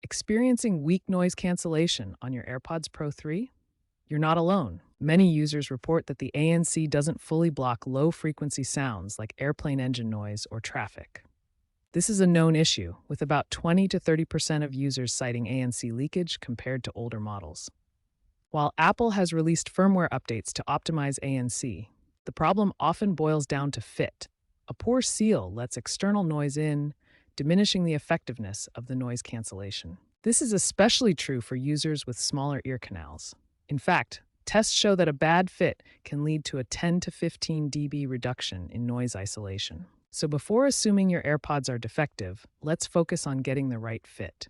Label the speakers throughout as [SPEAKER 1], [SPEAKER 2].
[SPEAKER 1] Experiencing weak noise cancellation on your AirPods Pro 3? You're not alone. Many users report that the ANC doesn't fully block low frequency sounds like airplane engine noise or traffic. This is a known issue, with about 20 to 30% of users citing ANC leakage compared to older models. While Apple has released firmware updates to optimize ANC, the problem often boils down to fit. A poor seal lets external noise in, diminishing the effectiveness of the noise cancellation. This is especially true for users with smaller ear canals. In fact, tests show that a bad fit can lead to a 10 to 15 dB reduction in noise isolation. So before assuming your AirPods are defective, let's focus on getting the right fit.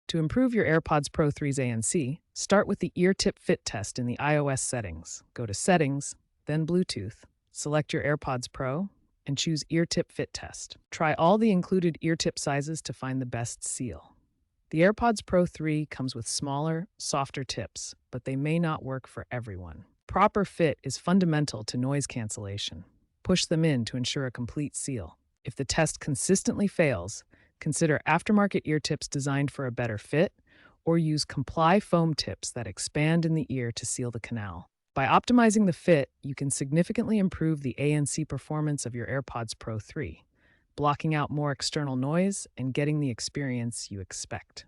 [SPEAKER 1] To improve your AirPods Pro 3's ANC, start with the ear tip fit test in the iOS settings. Go to Settings, then Bluetooth, select your AirPods Pro, and choose Ear Tip Fit Test. Try all the included ear tip sizes to find the best seal. The AirPods Pro 3 comes with smaller, softer tips, but they may not work for everyone. Proper fit is fundamental to noise cancellation. Push them in to ensure a complete seal. If the test consistently fails, consider aftermarket ear tips designed for a better fit, or use Comply foam tips that expand in the ear to seal the canal. By optimizing the fit, you can significantly improve the ANC performance of your AirPods Pro 3, blocking out more external noise and getting the experience you expect.